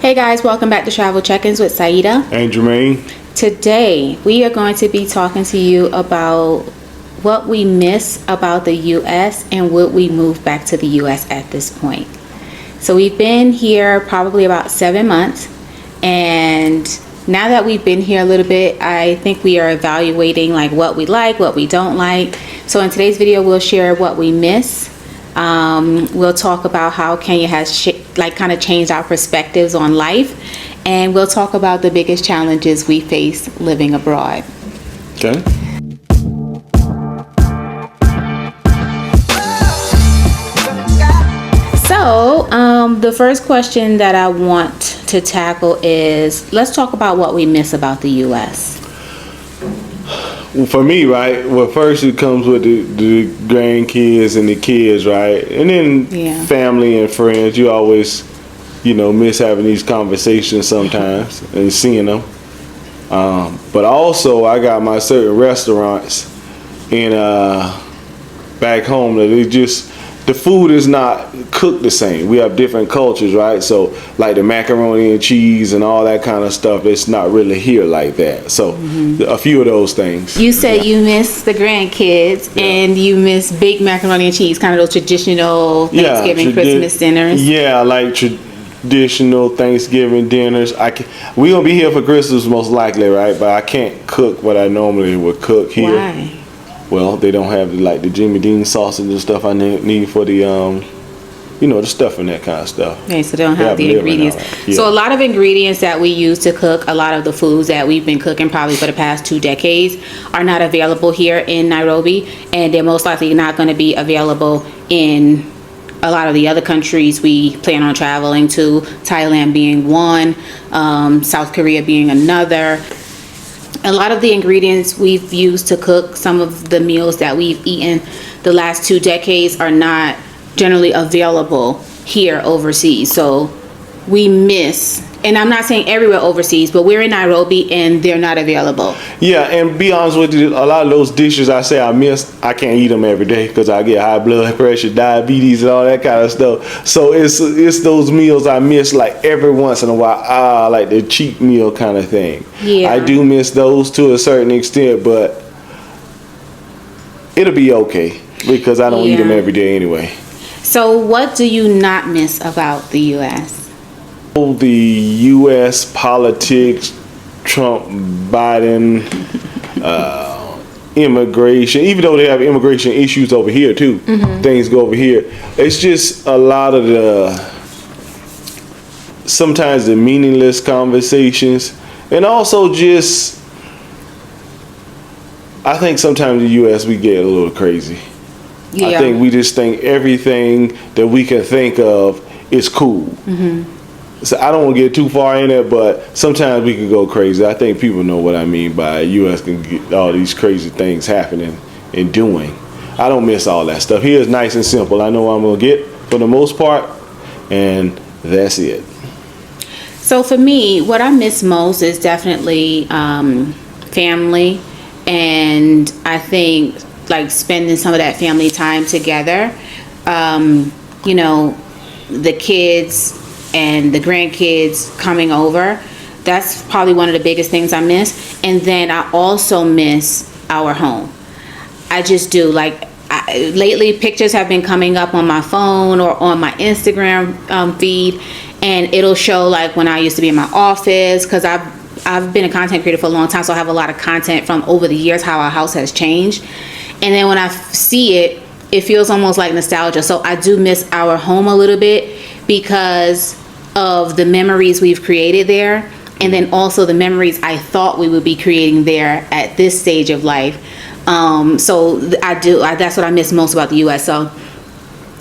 Hey guys, welcome back to Travel Check-ins with Saidah and Germaine. Today we are going to be talking to you about what we miss about the U.S. and would we move back to the U.S. at this point. So we've been here probably about 7 months, and now that we've been here a little bit, I think we are evaluating what we like, what we don't like. So in today's video, we'll share what we miss. We'll talk about how Kenya has kind of changed our perspectives on life, and we'll talk about the biggest challenges we face living abroad. Okay. So the first question that I want to tackle is, let's talk about what we miss about the U.S. Well, for me, right, well, first it comes with the grandkids and the kids, right? And then family and friends. You always, miss having these conversations sometimes and seeing them. But also, I got my certain restaurants in back home that the food is not cooked the same. We have different cultures, right? So like the macaroni and cheese and all that kind of stuff, it's not really here like that. So a few of those things. You said you miss the grandkids and you miss baked macaroni and cheese, kind of those traditional Thanksgiving, Christmas dinners. Yeah, like traditional Thanksgiving dinners. We gonna be here for Christmas most likely, right? But I can't cook what I normally would cook here. Why? Well, they don't have the Jimmy Dean sausage and stuff I need for the the stuff and that kind of stuff. Okay, so they don't have the ingredients. Yeah. So a lot of ingredients that we use to cook, a lot of the foods that we've been cooking probably for the past 2 decades are not available here in Nairobi, and they're most likely not going to be available in a lot of the other countries we plan on traveling to, Thailand being one, South Korea being another. A lot of the ingredients we've used to cook some of the meals that we've eaten the last 2 decades are not generally available here overseas. So we miss, and I'm not saying everywhere overseas, but we're in Nairobi and they're not available. Yeah, and be honest with you, a lot of those dishes I say I miss, I can't eat them every day because I get high blood pressure, diabetes, and all that kind of stuff. So it's those meals I miss every once in a while, like the cheap meal kind of thing. Yeah, I do miss those to a certain extent, but it'll be okay because I don't eat them every day anyway. So what do you not miss about the U.S.? The U.S. politics, Trump, Biden, immigration, even though they have immigration issues over here too, things go over here. It's just a lot of sometimes the meaningless conversations, and also I think sometimes in the U.S. we get a little crazy. Yeah. I think we just think everything that we can think of is cool. So I don't want to get too far in it, but sometimes we can go crazy. I think people know what I mean by U.S. can get all these crazy things happening and doing. I don't miss all that stuff. Here is nice and simple. I know what I'm going to get for the most part, and that's it. So for me, what I miss most is definitely family, and I think spending some of that family time together. The kids and the grandkids coming over, that's probably one of the biggest things I miss. And then I also miss our home. I just do. Lately, pictures have been coming up on my phone or on my Instagram feed, and it'll show when I used to be in my office, because I've been a content creator for a long time, so I have a lot of content from over the years, how our house has changed. And then when I see it, it feels almost like nostalgia. So I do miss our home a little bit because of the memories we've created there, and then also the memories I thought we would be creating there at this stage of life. So that's what I miss most about the U.S. So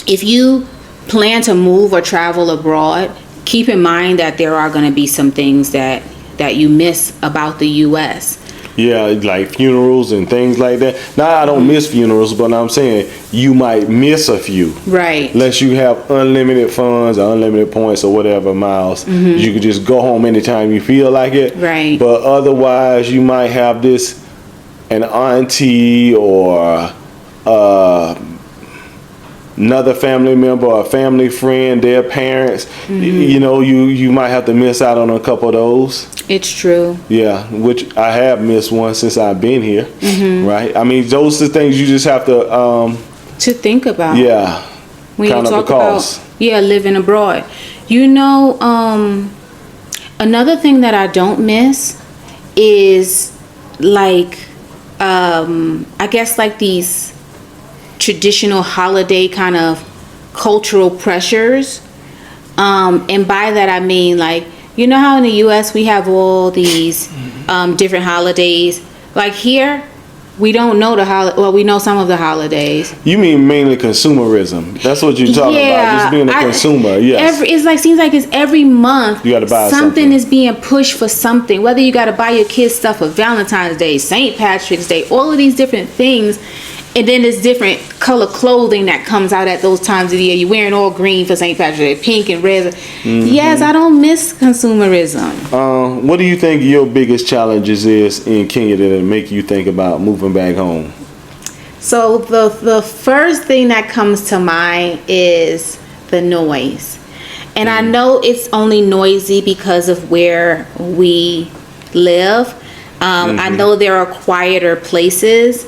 if you plan to move or travel abroad, keep in mind that there are going to be some things that you miss about the U.S. Yeah, like funerals and things like that. Now, I don't miss funerals, but I'm saying you might miss a few. Right. Unless you have unlimited funds or unlimited points or whatever miles. You can just go home anytime you feel like it. Right. But otherwise, you might have an auntie or another family member or a family friend, their parents, you know, you might have to miss out on a couple of those. It's true. Yeah, which I have missed one since I've been here, right? I mean, those are things you just have to think about. Yeah, when count you up talk the cost. about living abroad. You know, another thing that I don't miss is like I guess like these traditional holiday kind of cultural pressures, and by that I mean, like, you know how in the US we have all these different holidays. Like here we don't know well, we know some of the holidays. You mean mainly consumerism? That's what you're talking about, just being a consumer. Yes. It's like, seems like it's every month you got to buy something is being pushed for something. Whether you got to buy your kids stuff for Valentine's Day, St. Patrick's Day, all of these different things. And then there's different color clothing that comes out at those times of the year. You're wearing all green for St. Patrick's Day, pink and red. Yes, I don't miss consumerism. What do you think your biggest challenges is in Kenya that make you think about moving back home? So the first thing that comes to mind is the noise. And I know it's only noisy because of where we live. I know there are quieter places.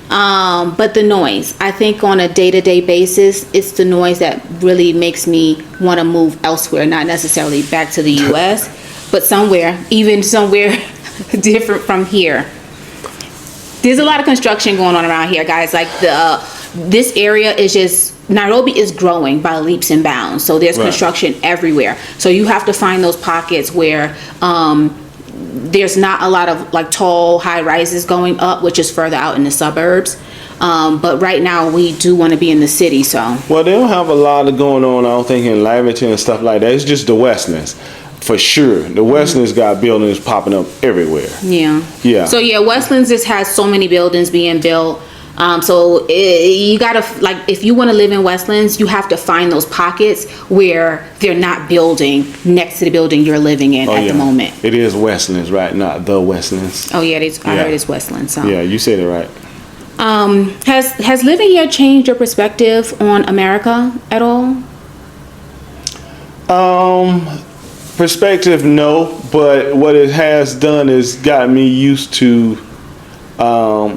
But the noise, I think on a day-to-day basis, it's the noise that really makes me want to move elsewhere, not necessarily back to the U.S., but even somewhere different from here. There's a lot of construction going on around here, guys. Like this area is Nairobi is growing by leaps and bounds. So there's construction everywhere. So you have to find those pockets where, there's not a lot of like tall high rises going up, which is further out in the suburbs, but right now we do want to be in the city. So well, they don't have a lot of going on, I don't think, in Lavington and stuff like that. It's just the Westlands for sure. The Westlands got buildings popping up everywhere. So Westlands just has so many buildings being built. You gotta, like, if you want to live in Westlands, you have to find those pockets where they're not building next to the building you're living in the moment. It is Westlands, right? Not the Westlands. Oh yeah, I heard it's Westlands. So. Yeah, you said it right. Has living here changed your perspective on America at all? Perspective, no. But what it has done is got me used to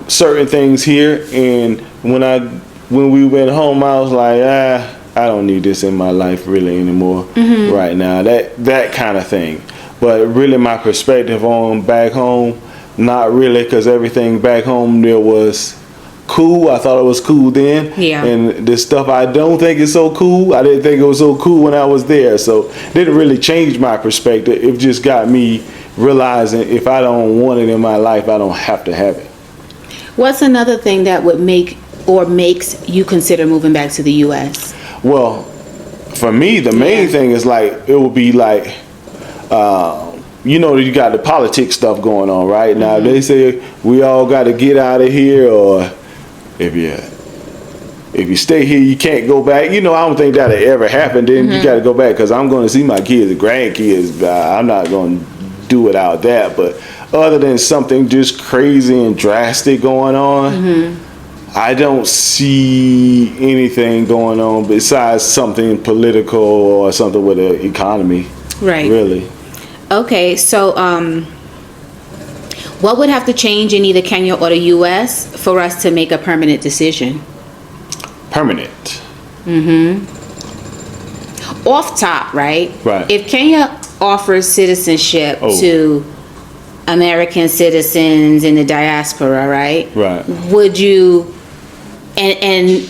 certain things here, and when we went home, I was like, I don't need this in my life really anymore right now. That kind of thing. But really, my perspective on back home, not really, because everything back home there was cool. I thought it was cool then. Yeah. And the stuff I don't think is so cool, I didn't think it was so cool when I was there. So it didn't really change my perspective. It just got me realizing if I don't want it in my life, I don't have to have it. What's another thing that would make or makes you consider moving back to the U.S.? Well, for me, the main thing is like, it would be like, you know, you got the politics stuff going on right now. They say we all got to get out of here, or if you stay here, you can't go back. You know, I don't think that'll ever happen. Then you got to go back, because I'm going to see my kids and grandkids. I'm not going to do without that. But other than something just crazy and drastic going on, I don't see anything going on besides something political or something with the economy. Right. Really. Okay, so what would have to change in either Kenya or the U.S. for us to make a permanent decision? Permanent. Off top, right? Right. If Kenya offers citizenship to American citizens in the diaspora, right? Right. Would you, and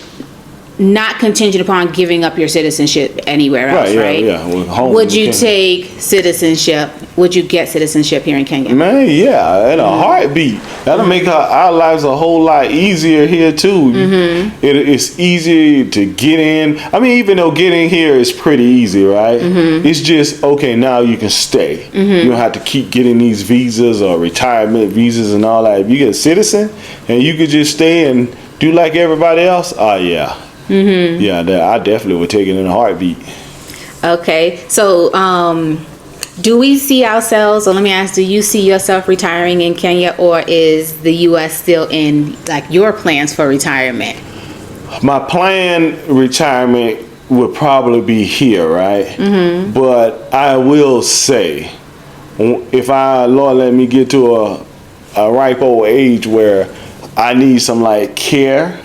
not contingent upon giving up your citizenship anywhere else, right? Yeah. Well, would you take citizenship? Would you get citizenship here in Kenya? Man, yeah, in a heartbeat. That'll make our lives a whole lot easier here too. It's easier to get in. I mean, even though getting here is pretty easy, right? It's just, okay, now you can stay. You don't have to keep getting these visas or retirement visas and all that. If you get a citizen and you could just stay and do like everybody else, yeah. Yeah, I definitely would take it in a heartbeat. Okay, so do we see ourselves, or let me ask, do you see yourself retiring in Kenya, or is the U.S. still in like your plans for retirement? my planned retirement would probably be here, right? Mm-hmm. But I will say, if Lord let me get to a ripe old age where I need some like care,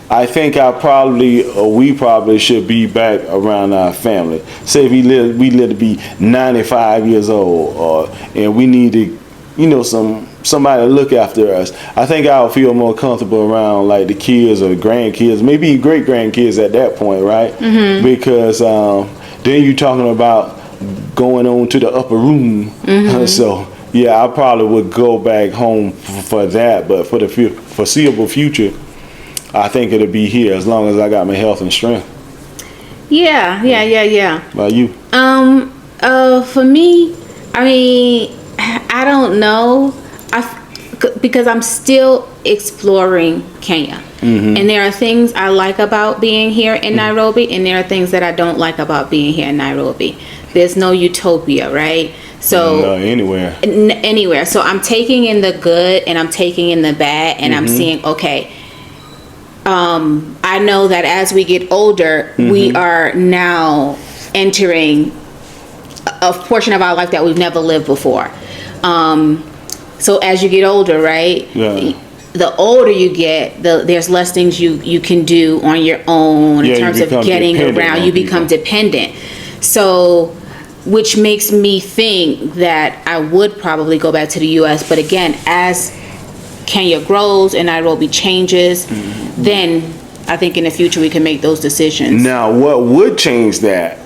I think we probably should be back around our family. Say if we live to be 95 years old, and we need to, somebody to look after us. I think I'll feel more comfortable around like the kids or the grandkids, maybe great grandkids at that point, right? Mm-hmm. Because then you're talking about going on to the upper room. Mm-hmm. So yeah, I probably would go back home for that, but for the foreseeable future, I think it'll be here as long as I got my health and strength. Yeah. About you? For me, I mean, I don't know. Because I'm still exploring Kenya. Mm-hmm. And there are things I like about being here in Nairobi, and there are things that I don't like about being here in Nairobi. There's no utopia, right? So anywhere. So I'm taking in the good and I'm taking in the bad, and I'm seeing, okay, I know that as we get older, we are now entering a portion of our life that we've never lived before. So as you get older, right? Yeah. The older you get, there's less things you can do on your own in terms of getting around. You become dependent. So, which makes me think that I would probably go back to the U.S. But again, as Kenya grows and Nairobi changes, then I think in the future we can make those decisions. Now, what would change that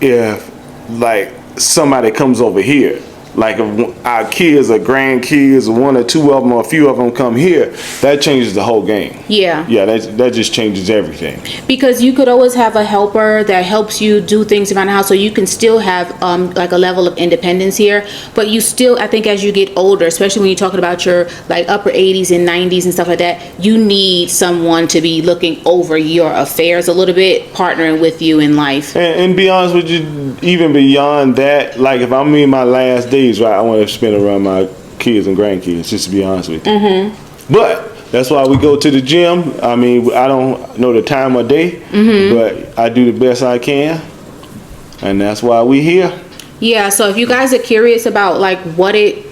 if, like, somebody comes over here? Like if our kids or grandkids, one or two of them or a few of them come here, that changes the whole game. Yeah, that just changes everything. Because you could always have a helper that helps you do things around the house, so you can still have like a level of independence here. But you still, I think, as you get older, especially when you're talking about your like upper 80s and 90s and stuff like that, you need someone to be looking over your affairs a little bit, partnering with you in life. And be honest with you, even beyond that, like if I'm in my last days, right, I want to spend around my kids and grandkids, just to be honest with you. Mm-hmm. But that's why we go to the gym. I mean, I don't know the time of day, but I do the best I can, and that's why we here. Yeah, so if you guys are curious about like what it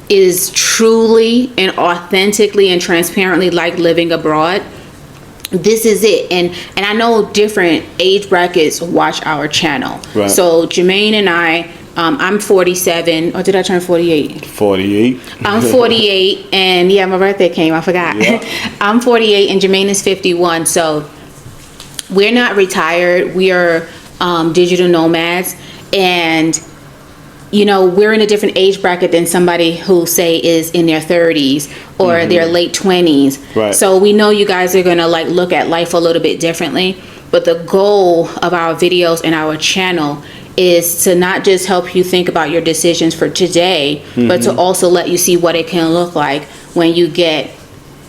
is truly and authentically and transparently like living abroad, this is it. And I know different age brackets watch our channel. Right. So Germaine and I, I'm 47, or did I turn 48? 48. I'm 48, and yeah, my birthday came, I forgot. Yeah. I'm 48, and Germaine is 51, so we're not retired. We are digital nomads, and we're in a different age bracket than somebody who, say, is in their 30s or their late 20s. Right. So we know you guys are going to like look at life a little bit differently, but the goal of our videos and our channel is to not just help you think about your decisions for today, but to also let you see what it can look like when you get,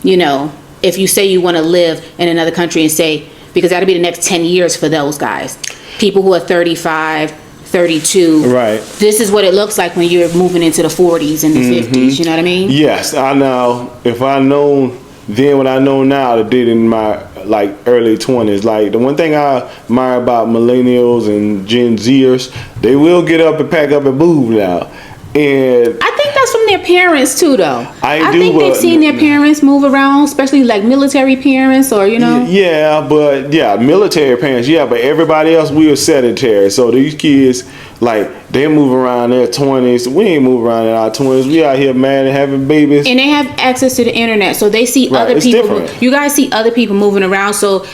if you say you want to live in another country, and say, because that'll be the next 10 years for those guys, people who are 35, 32. Right. This is what it looks like when you're moving into the 40s and the 50s. You know what I mean? Yes, I know. If I know then what I know now, I did in my like early 20s. Like the one thing I admire about millennials and Gen Zers, they will get up and pack up and move now. And I think that's from their parents too, though. I think they've seen their parents move around, especially like military parents, or Yeah, but military parents. Yeah, but everybody else, we are sedentary. So these kids, like, they move around in their 20s. We ain't move around in our 20s. We out here, man, and having babies. And they have access to the internet, so they see other people. You guys see other people moving around, so.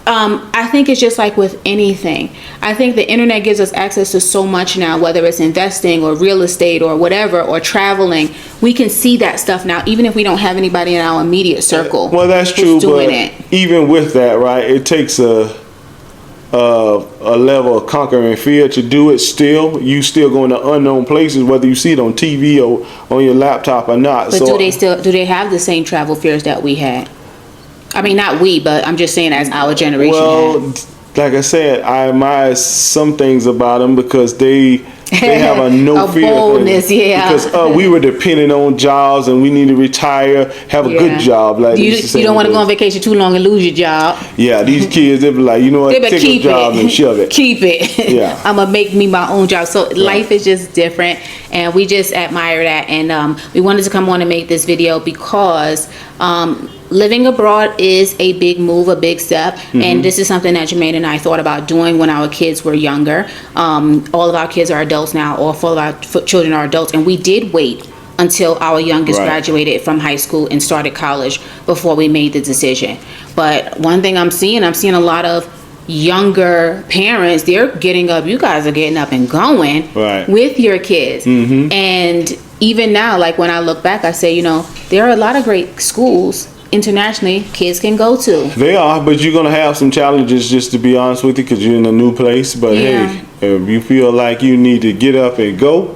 I think it's just like with anything. I think the internet gives us access to so much now, whether it's investing or real estate or whatever, or traveling. We can see that stuff now, even if we don't have anybody in our immediate circle. Well, that's true, but even with that, right, it takes a level of conquering fear to do it. Still, you still going to unknown places, whether you see it on TV or on your laptop or not. But do they have the same travel fears that we had? I mean, not we, but I'm just saying as our generation had. like I said, I admire some things about them because they have a no a fear boldness, thing. yeah. Because we were depending on jobs and we need to retire, have a good job. Like you don't want to go on vacation too long and lose your job. Yeah, these kids, they be like, you know what, They take a job and shove it. Keep it. Yeah. I'm gonna make me my own job. So life is just different, and we just admire that. And we wanted to come on and make this video because living abroad is a big move, a big step, and this is something that Germaine and I thought about doing when our kids were younger. All of our kids are adults now, all 4 of our children are adults, and we did wait until our youngest graduated from high school and started college before we made the decision. But one thing I'm seeing a lot of younger parents, they're getting up, you guys are getting up and going with your kids. And even now, like when I look back, I say, you know, there are a lot of great schools internationally kids can go to. They are, but you're gonna have some challenges, just to be honest with you, because you're in a new place. But hey, if you feel like you need to get up and go,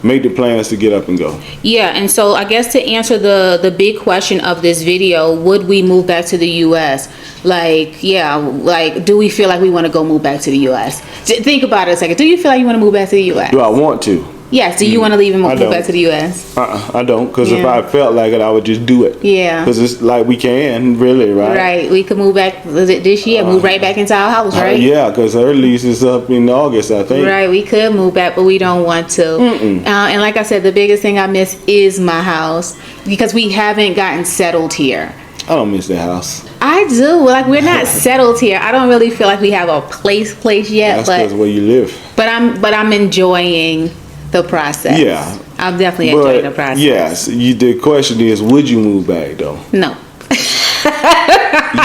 make the plans to get up and go. Yeah, and so I guess to answer the big question of this video, would we move back to the U.S.? Like, yeah, like, do we feel like we want to go move back to the U.S.? Think about it a second. Do you feel like you want to move back to the U.S.? Do I want to? Yes. Do you want to leave and move back to the U.S.? I don't, because if I felt like it, I would just do it. Yeah. Because it's like we can, really, right? Right. We could move back, was it this year? Move right back into our house, right? Yeah, because her lease is up in August, I think. Right. We could move back, but we don't want to. And like I said, the biggest thing I miss is my house because we haven't gotten settled here. I don't miss that house. I do. Like, we're not settled here. I don't really feel like we have a place yet. That's because where you live. But I'm enjoying the process. Yeah. I'm definitely enjoying the process. Yes. The question is, would you move back though? No.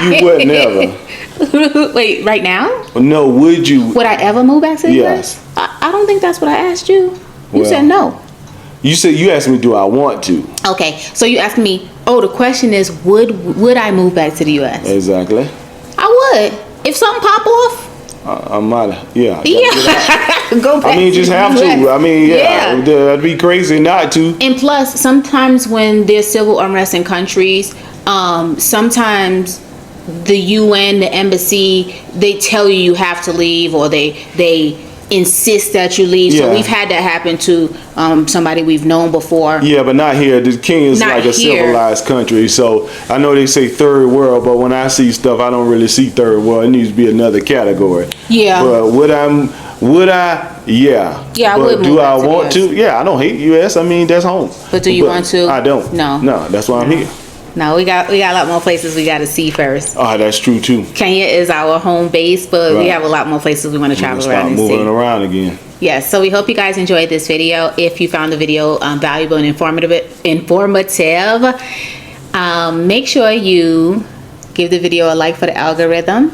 You would never. Wait, right now? No, would you? Would I ever move back to the US? US? I don't think that's what I asked you. You said no. You asked me, do I want to? Okay, so you asked me, the question is, would I move back to the US? Exactly. I would. If something pop off. I might, yeah. Go back. I mean, just have to. I mean, that'd be crazy not to. And plus, sometimes when there's civil unrest in countries, sometimes the UN, the embassy, they tell you have to leave, or they insist that you leave. So we've had that happen to somebody we've known before. Yeah, but not here. The Kenya is like a civilized country. So I know they say third world, but when I see stuff, I don't really see third world. It needs to be another category. Yeah. But would I? Yeah. Yeah, I would move. Do I want to? Yeah, I don't hate US. I mean, that's home. But do you want to? I don't. No, that's why I'm here. No, we got a lot more places we got to see first. Oh, that's true too. Kenya is our home base, but we have a lot more places we want to travel around and see. Moving around again. Yes, so we hope you guys enjoyed this video. If you found the video valuable and informative, make sure you give the video a like for the algorithm.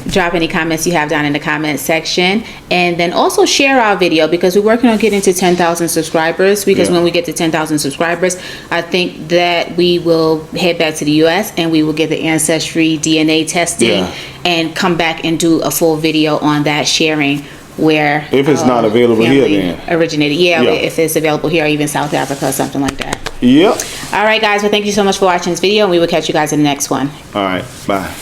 Drop any comments you have down in the comment section, and then also share our video because we're working on getting to 10,000 subscribers. Because when we get to 10,000 subscribers, I think that we will head back to the US and we will get the ancestry DNA testing and come back and do a full video on that, sharing where if it's not available here, then originated. If it's available here, or even South Africa or something like that. Yep. All right, guys. Well, thank you so much for watching this video, and we will catch you guys in the next one. All right. Bye.